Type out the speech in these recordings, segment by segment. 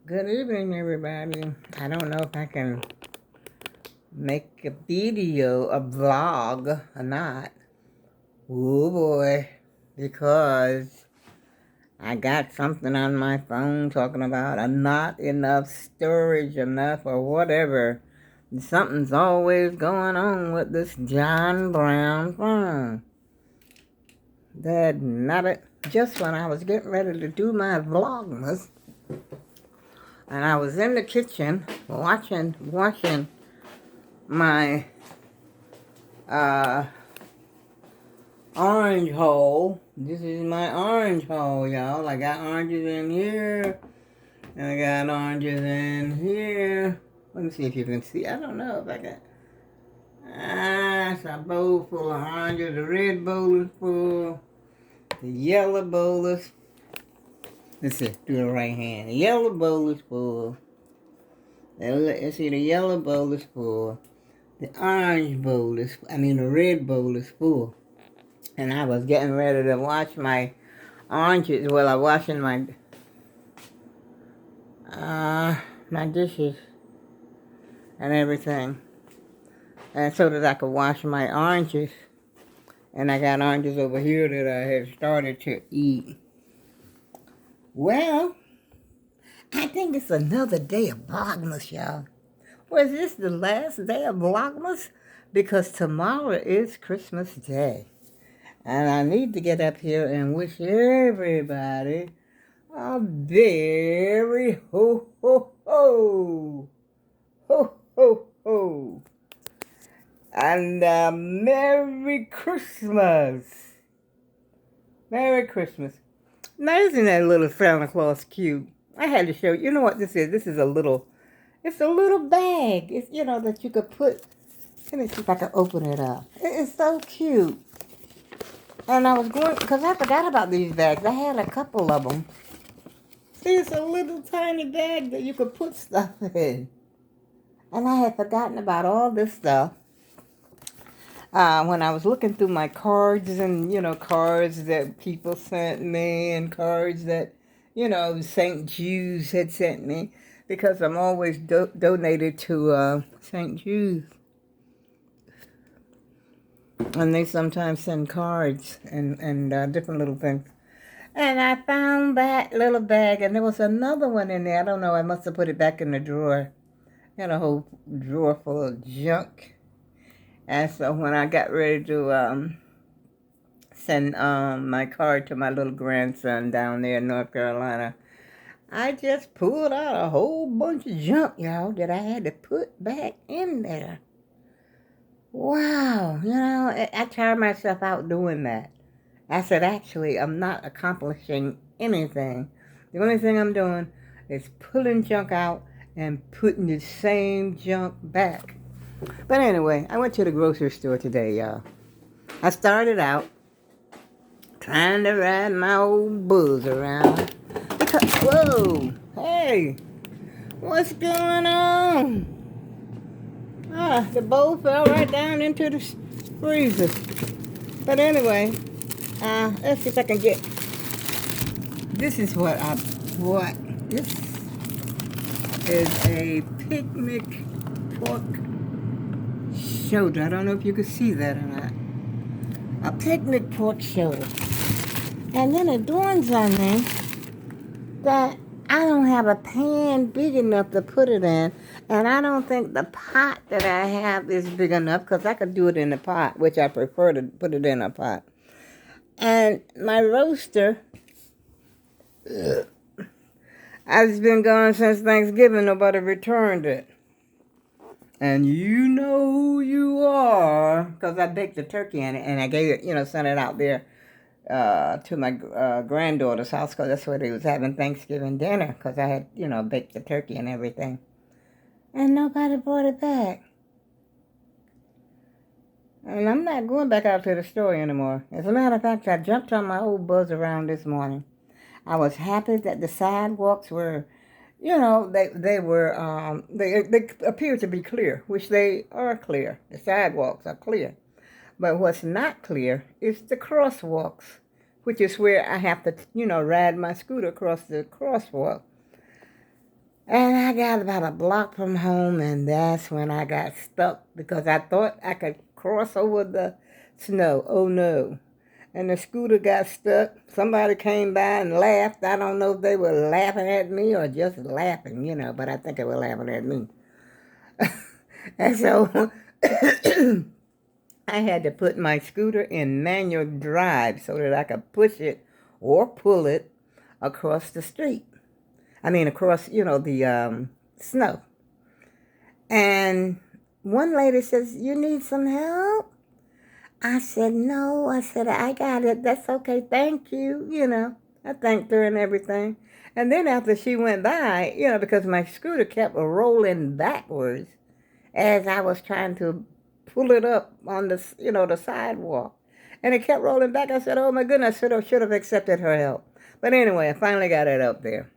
Good evening, everybody. I don't know if I can make a video, a vlog, or not. Oh boy, because I got something on my phone talking about not enough storage, enough, or whatever. Something's always going on with this John Brown phone. That not it. Just when I was getting ready to do my vlogmas, and I was in the kitchen washing my orange hole. This is my orange hole, y'all. I got oranges in here, and I got oranges in here. Let me see if you can see. I don't know if I can. It's a bowl full of oranges. The red bowl is full. The yellow bowl is. Let's see. Do the right hand. The yellow bowl is full. Let's see. The yellow bowl is full. The orange bowl is. The red bowl is full. And I was getting ready to wash my oranges. Well, I'm washing my dishes and everything, and so that I could wash my oranges. And I got oranges over here that I had started to eat. Well, I think it's another day of Vlogmas, y'all. Was this the last day of Vlogmas? Because tomorrow is Christmas Day. And I need to get up here and wish everybody a very ho, ho, ho, ho, ho, ho, and Merry Christmas. Merry Christmas. Now, isn't that little Santa Claus cute? I had to show you. You know what this is? This is it's a little bag. It's, that you could put. Let me see if I can open it up. It's so cute. And I was going, because I forgot about these bags. I had a couple of them. See, it's a little tiny bag that you could put stuff in. And I had forgotten about all this stuff when I was looking through my cards and, cards that people sent me and cards that, St. Jude's had sent me, because I'm always donated to St. Jude's. And they sometimes send cards and different little things. And I found that little bag, and there was another one in there. I don't know, I must have put it back in the drawer. Got a whole drawer full of junk. And so when I got ready to send my card to my little grandson down there in North Carolina, I just pulled out a whole bunch of junk, y'all, that I had to put back in there. Wow, I tired myself out doing that. I said, actually, I'm not accomplishing anything. The only thing I'm doing is pulling junk out and putting the same junk back. But anyway, I went to the grocery store today, y'all. I started out trying to ride my old buzz around. Whoa, hey, what's going on? The bowl fell right down into the freezer. But anyway, let's see if I can get. This is what I bought. This is a picnic pork shoulder. I don't know if you can see that or not. A picnic pork shoulder. And then it dawns on me that I don't have a pan big enough to put it in. And I don't think the pot that I have is big enough, because I could do it in a pot, which I prefer to put it in a pot. And my roaster, it's been gone since Thanksgiving. Nobody returned it. And you know who you are, because I baked the turkey in it, and I gave it, sent it out there to my granddaughter's house, because that's where they was having Thanksgiving dinner, because I had, baked the turkey and everything. And nobody brought it back. And I'm not going back out to the store anymore. As a matter of fact, I jumped on my old buzz around this morning. I was happy that the sidewalks were, they appeared to be clear, which they are clear. The sidewalks are clear. But what's not clear is the crosswalks, which is where I have to, ride my scooter across the crosswalk. And I got about a block from home, and that's when I got stuck because I thought I could cross over the snow. Oh no. And the scooter got stuck. Somebody came by and laughed. I don't know if they were laughing at me or just laughing, but I think they were laughing at me. And so I had to put my scooter in manual drive so that I could push it or pull it across the street. I mean, across, the snow. And one lady says, "You need some help?" I said, "No." I said, "I got it. That's okay. Thank you." I thanked her and everything. And then after she went by, because my scooter kept rolling backwards as I was trying to pull it up on the sidewalk. And it kept rolling back. I said, "Oh my goodness, I should have accepted her help." But anyway, I finally got it up there.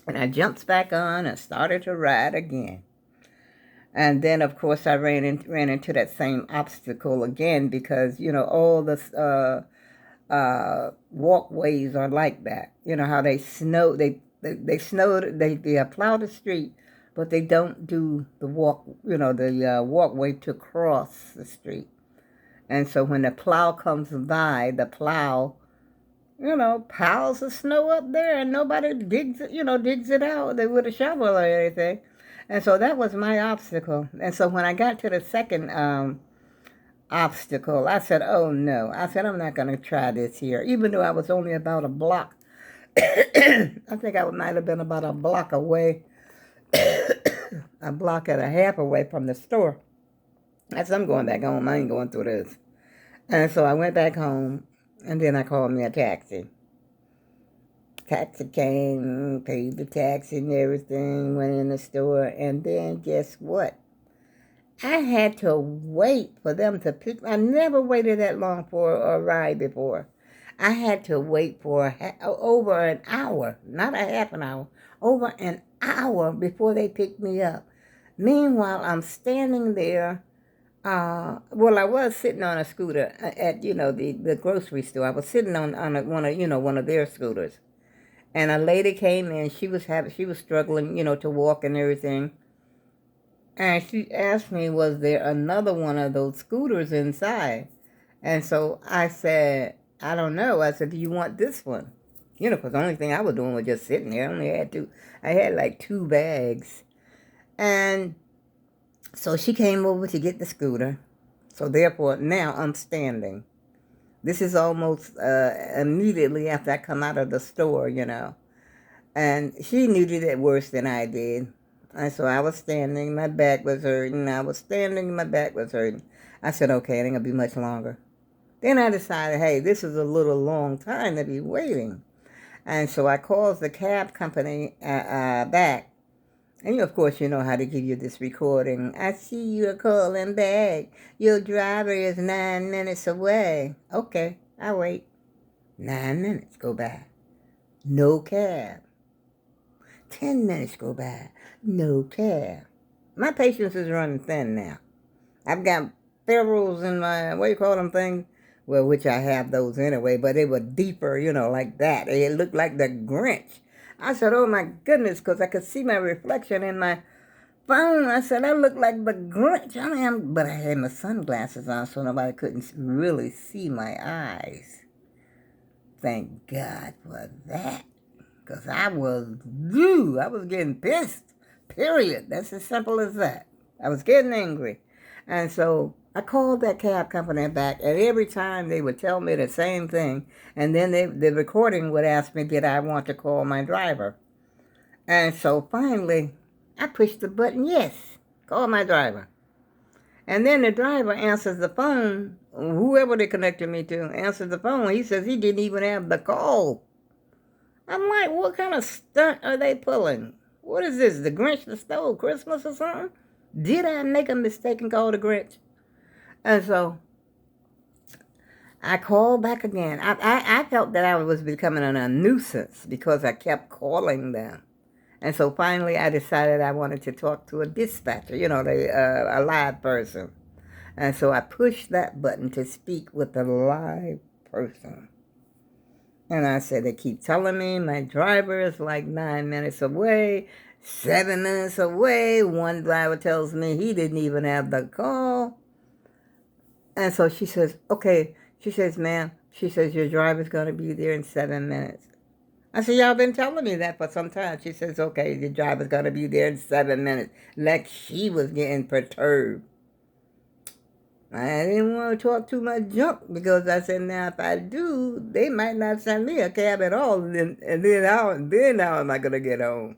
And I jumped back on and started to ride again. And then, of course, I ran into that same obstacle again because, all the walkways are like that. You know how they snow, they snow, they plow the street, but they don't do the walkway to cross the street. And so when the plow comes by, the plow, piles of snow up there, and nobody digs it out. They with a shovel or anything. And so that was my obstacle. And so when I got to the second obstacle, I said, "Oh no." I said, "I'm not going to try this here." Even though I was only about a block. I think I might have been about a block away, a block and a half away from the store. I said, "I'm going back home. I ain't going through this." And so I went back home, and then I called me a taxi. Taxi came, paid the taxi and everything, went in the store, and then guess what? I had to wait for them to pick. I never waited that long for a ride before. I had to wait for over an hour, not a half an hour, over an hour before they picked me up. Meanwhile, I'm standing there. Well, I was sitting on a scooter at the grocery store. I was sitting on one of their scooters, and a lady came in. She was struggling, to walk and everything. And she asked me, was there another one of those scooters inside? And so I said, "I don't know." I said, "Do you want this one?" Because the only thing I was doing was just sitting there. I had like 2 bags. And so she came over to get the scooter. So therefore, now I'm standing. This is almost immediately after I come out of the store, And she needed it worse than I did. And so I was standing, my back was hurting. I was standing, my back was hurting. I said, "Okay, it ain't going to be much longer." Then I decided, hey, this is a little long time to be waiting. And so I called the cab company back. And of course, you know how to give you this recording. "I see you're calling back. Your driver is 9 minutes away." Okay, I wait. 9 minutes go by. No cab. 10 minutes go by. No cab. My patience is running thin now. I've got ferrules in my, what do you call them things? Well, which I have those anyway, but they were deeper, like that. It looked like the Grinch. I said, "Oh my goodness," because I could see my reflection in my phone. I said, "I look like the Grinch." But I had my sunglasses on so nobody couldn't really see my eyes. Thank God for that. Because I was getting pissed. Period. That's as simple as that. I was getting angry. And so I called that cab company back, and every time they would tell me the same thing. And then the recording would ask me, did I want to call my driver? And so finally, I pushed the button, yes, call my driver. And then the driver answers the phone. Whoever they connected me to answers the phone. He says he didn't even have the call. I'm like, what kind of stunt are they pulling? What is this, the Grinch that stole Christmas or something? Did I make a mistake and call the Grinch? And so I called back again. I felt that I was becoming a nuisance because I kept calling them. And so finally I decided I wanted to talk to a dispatcher, a live person. And so I pushed that button to speak with a live person. And I said, they keep telling me my driver is like 9 minutes away, 7 minutes away. One driver tells me he didn't even have the call. And so she says, okay. She says, ma'am, she says, your driver's going to be there in 7 minutes. I said, y'all been telling me that for some time. She says, okay, the driver's going to be there in 7 minutes. Like she was getting perturbed. I didn't want to talk too much junk because I said, now if I do, they might not send me a cab at all. And then how am I going to get home?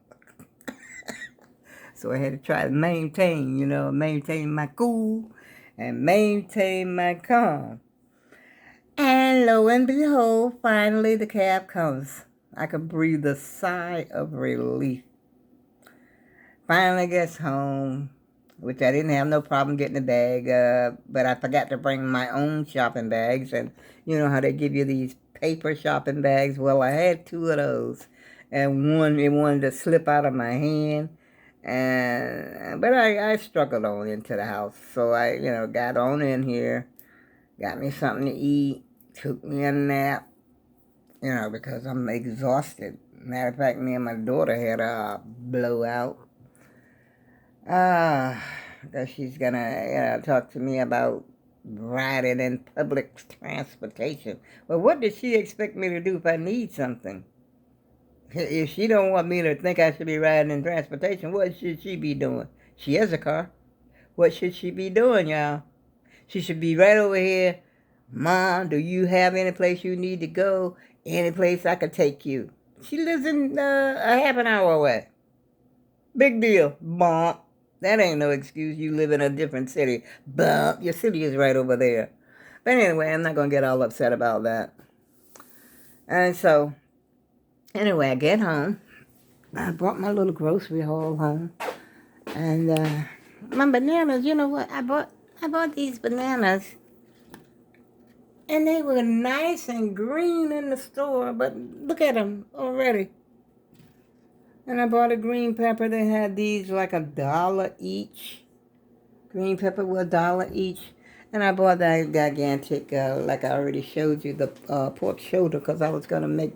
So I had to try to maintain my cool and maintain my calm. And lo and behold, finally the cab comes. I could breathe a sigh of relief. Finally gets home, which I didn't have no problem getting a bag, but I forgot to bring my own shopping bags. And you know how they give you these paper shopping bags? Well, I had two of those, and one, it wanted to slip out of my hand. But I struggled on into the house. So I, got on in here, got me something to eat, took me a nap, because I'm exhausted. Matter of fact, me and my daughter had a blowout. Because she's gonna, talk to me about riding in public transportation. Well, what does she expect me to do if I need something? If she don't want me to think I should be riding in transportation, what should she be doing? She has a car. What should she be doing, y'all? She should be right over here. Mom, do you have any place you need to go? Any place I could take you? She lives in a half an hour away. Big deal. Bump. That ain't no excuse. You live in a different city. Bump. Your city is right over there. But anyway, I'm not going to get all upset about that. And so, anyway, I get home. I brought my little grocery haul home. And my bananas, you know what? I bought these bananas. And they were nice and green in the store. But look at them already. And I bought a green pepper. They had these like $1 each. Green pepper was $1 each. And I bought that gigantic, like I already showed you, the pork shoulder, because I was going to make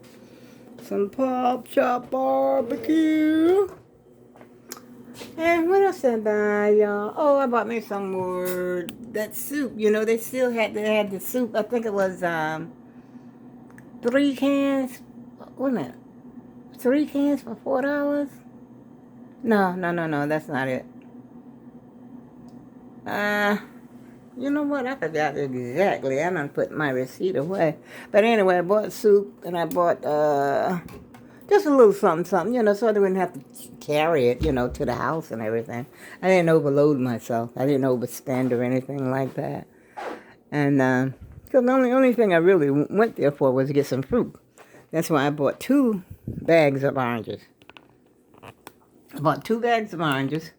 some pork chop barbecue. And what else did I buy, y'all? Oh, I bought me some more, that soup. They had the soup. I think it was 3 cans. Wait a minute. 3 cans for $4? No, that's not it. You know what? I forgot exactly. I done put my receipt away. But anyway, I bought soup and I bought just a little something, so I wouldn't have to carry it, to the house and everything. I didn't overload myself. I didn't overspend or anything like that. And because the only thing I really went there for was to get some fruit. That's why I bought 2 bags of oranges. I bought 2 bags of oranges.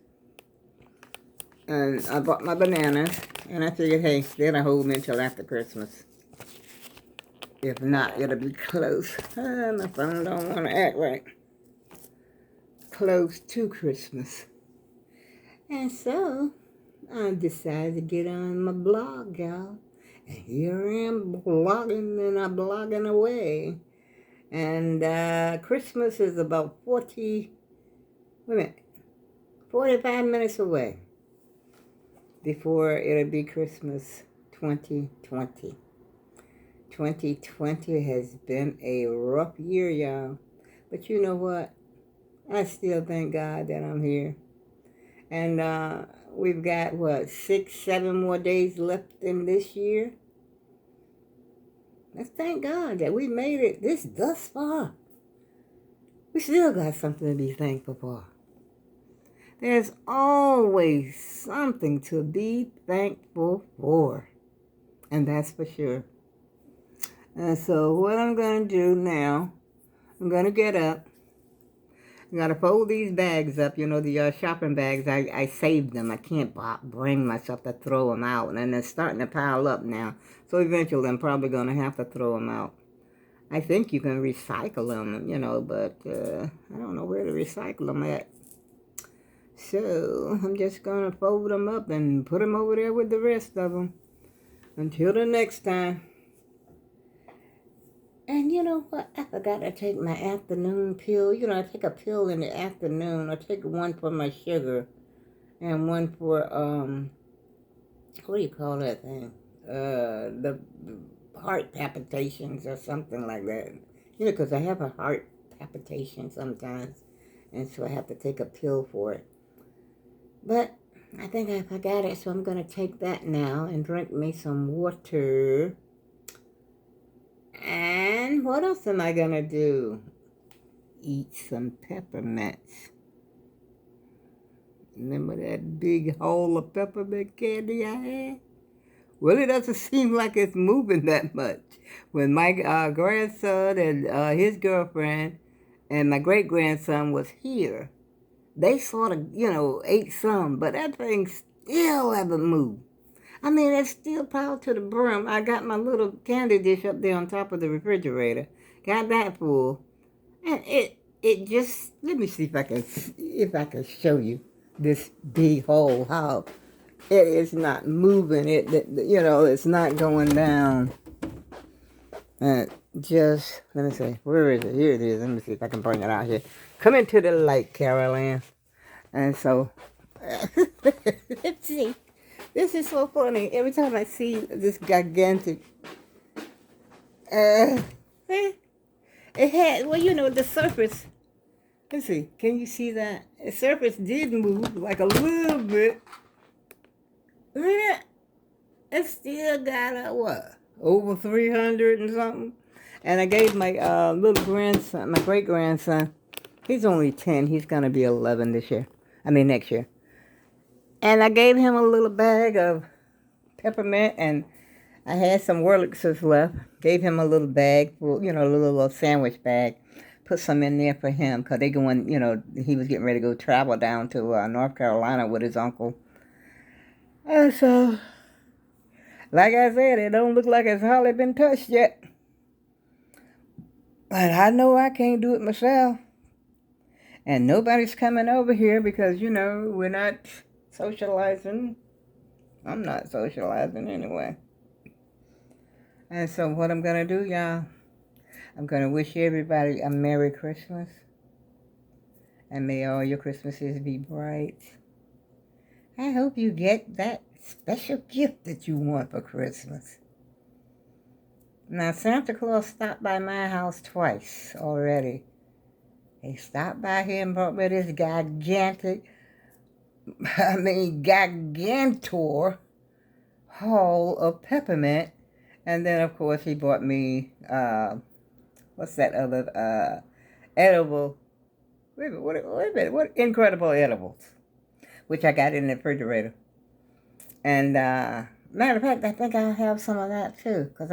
And I bought my bananas. And I figured, hey, they're going to hold me until after Christmas. If not, it'll be close. My phone don't want to act right. Close to Christmas. And so, I decided to get on my blog, y'all. And here I am blogging and I'm blogging away. And Christmas is about 45 minutes away before it'll be Christmas 2020. 2020 has been a rough year, y'all. But you know what? I still thank God that I'm here. And we've got, 6, 7 more days left in this year. Let's thank God that we made it thus far. We still got something to be thankful for. There's always something to be thankful for. And that's for sure. And so what I'm going to do now, I'm going to get up. I'm going to fold these bags up, the shopping bags. I saved them. I can't bring myself to throw them out. And they're starting to pile up now. So eventually I'm probably going to have to throw them out. I think you can recycle them, but I don't know where to recycle them at. So I'm just going to fold them up and put them over there with the rest of them. Until the next time. And you know what? I forgot to take my afternoon pill. You know, I take a pill in the afternoon. I take one for my sugar and one for, what do you call that thing? The heart palpitations or something like that. You know, because I have a heart palpitation sometimes. And so I have to take a pill for it. But I think I forgot it, so I'm going to take that now and drink me some water. And what else am I going to do? Eat some peppermints. Remember that big hole of peppermint candy I had? Well, it doesn't seem like it's moving that much. When my grandson and his girlfriend and my great-grandson was here, they sort of, ate some, but that thing still haven't moved. I mean, it's still piled to the brim. I got my little candy dish up there on top of the refrigerator. Got that full. And it just, let me see if I can show you this big hole, how it is not moving. It's not going down. Let me see, where is it? Here it is. Let me see if I can bring it out here. Come into the light, Carol Ann. And so, let's see. This is so funny. Every time I see this gigantic, it had, the surface. Let's see. Can you see that? The surface did move like a little bit. Yeah. It still got over 300 and something. And I gave my little grandson, my great-grandson, he's only 10. He's going to be 11 next year. And I gave him a little bag of peppermint, and I had some Wurlitzers left. Gave him a little bag, a little sandwich bag. Put some in there for him, because he was getting ready to go travel down to North Carolina with his uncle. And so, like I said, it don't look like it's hardly been touched yet. But I know I can't do it myself. And nobody's coming over here because, we're not socializing. I'm not socializing anyway. And so what I'm going to do, y'all, I'm going to wish everybody a Merry Christmas. And may all your Christmases be bright. I hope you get that special gift that you want for Christmas. Now, Santa Claus stopped by my house twice already. He stopped by here and brought me this gigantor haul of peppermint. And then, of course, he bought me, what's that other, edible, wait a minute, what incredible edibles, which I got in the refrigerator. And, matter of fact, I think I'll have some of that too, because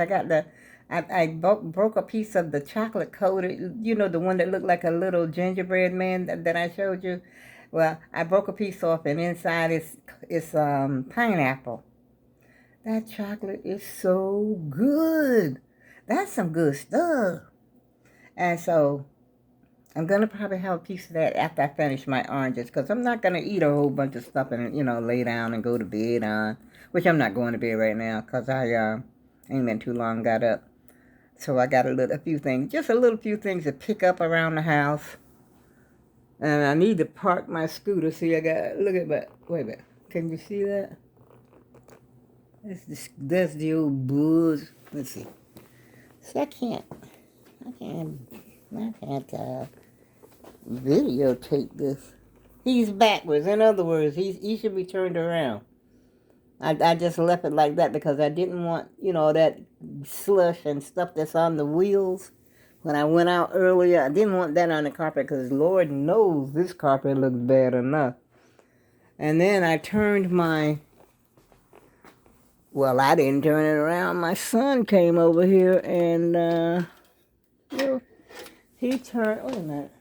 I broke a piece of the chocolate coated, the one that looked like a little gingerbread man that I showed you. Well, I broke a piece off, and inside is pineapple. That chocolate is so good. That's some good stuff. And so I'm going to probably have a piece of that after I finish my oranges, because I'm not going to eat a whole bunch of stuff and, lay down and go to bed on, which I'm not going to bed right now because I ain't been too long got up. So I got a few things to pick up around the house. And I need to park my scooter. See, wait a minute. Can you see that? That's the old buzz. Let's see. See, I can't videotape this. He's backwards. In other words, he should be turned around. I just left it like that because I didn't want, that slush and stuff that's on the wheels. When I went out earlier, I didn't want that on the carpet because Lord knows this carpet looks bad enough. And then I turned I didn't turn it around. My son came over here and, he turned, wait a minute.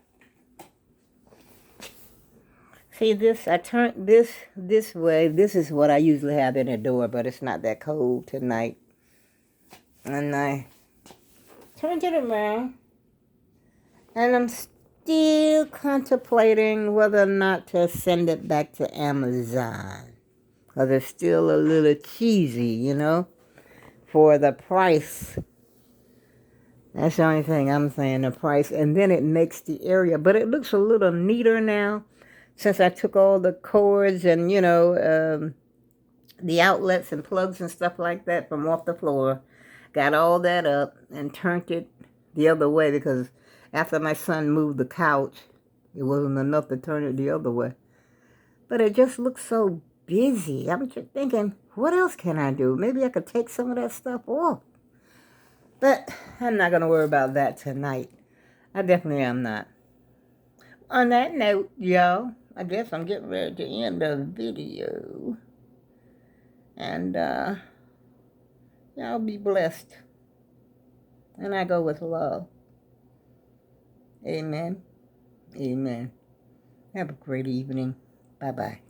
See this, I turned this way. This is what I usually have in the door, but it's not that cold tonight. And I turned it around, and I'm still contemplating whether or not to send it back to Amazon. Because it's still a little cheesy, for the price. That's the only thing I'm saying, the price. And then it makes the area, but it looks a little neater now since I took all the cords and, the outlets and plugs and stuff like that from off the floor. Got all that up and turned it the other way because after my son moved the couch, it wasn't enough to turn it the other way. But it just looks so busy. I'm just thinking, what else can I do? Maybe I could take some of that stuff off. But I'm not going to worry about that tonight. I definitely am not. On that note, y'all, I guess I'm getting ready to end the video. And y'all be blessed. And I go with love. Amen. Amen. Have a great evening. Bye-bye.